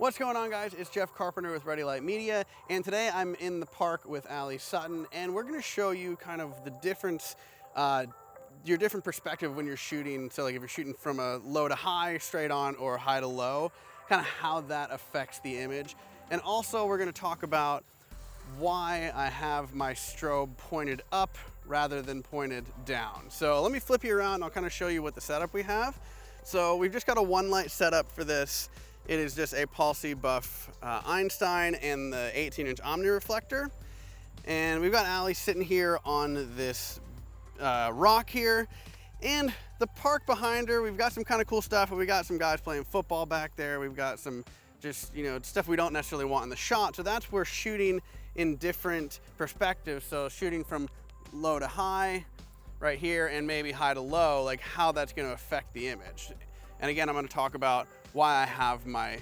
What's going on, guys? It's Jeff Carpenter with Ready Light Media, and today I'm in the park with Ali Sutton, and we're going to show you kind of the difference, your different perspective when you're shooting. So like if you're shooting from a low to high, straight on, or high to low, kind of how that affects the image. And also we're going to talk about why I have my strobe pointed up rather than pointed down. So let me flip you around and I'll kind of show you what the setup we have. So we've just got a one light setup for this. It is just a Palsy Buff Einstein and the 18-inch Omni reflector. And we've got Ali sitting here on this rock here. And the park behind her, we've got some kind of cool stuff. We got some guys playing football back there. We've got some just, stuff we don't necessarily want in the shot. So that's where shooting in different perspectives. So shooting from low to high right here and maybe high to low, like how that's going to affect the image. And again, I'm going to talk about why I have my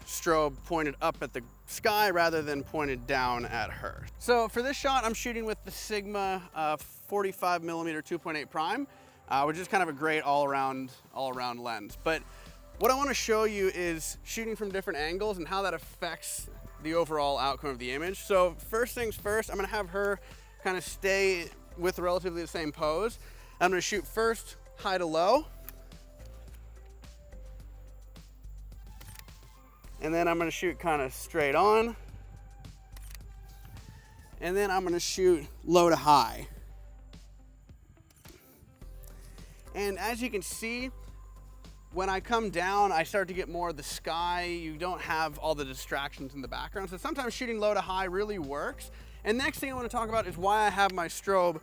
strobe pointed up at the sky rather than pointed down at her. So for this shot, I'm shooting with the Sigma 45mm 2.8 prime, which is kind of a great all-around lens. But what I want to show you is shooting from different angles and how that affects the overall outcome of the image. So first things first, I'm going to have her kind of stay with relatively the same pose. I'm going to shoot first high to low. And then I'm going to shoot kind of straight on. And then I'm going to shoot low to high. And as you can see, when I come down, I start to get more of the sky. You don't have all the distractions in the background. So sometimes shooting low to high really works. And next thing I want to talk about is why I have my strobe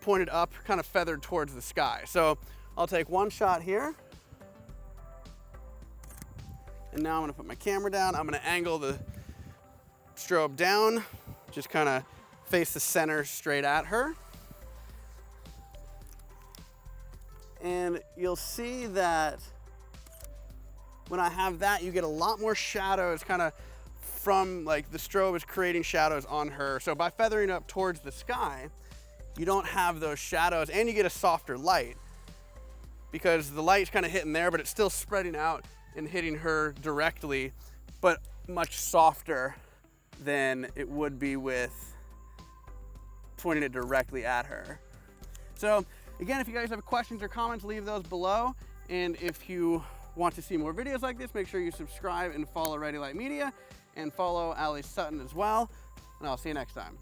pointed up, kind of feathered towards the sky. So I'll take one shot here. And now I'm going to put my camera down. I'm going to angle the strobe down, just kind of face the center straight at her. And you'll see that when I have that, you get a lot more shadows kind of from, like, the strobe is creating shadows on her. So by feathering up towards the sky, you don't have those shadows and you get a softer light because the light's kind of hitting there, but it's still spreading out and hitting her directly, but much softer than it would be with pointing it directly at her. So again, if you guys have questions or comments, leave those below. And if you want to see more videos like this, make sure you subscribe and follow Ready Light Media and follow Ali Sutton as well. And I'll see you next time.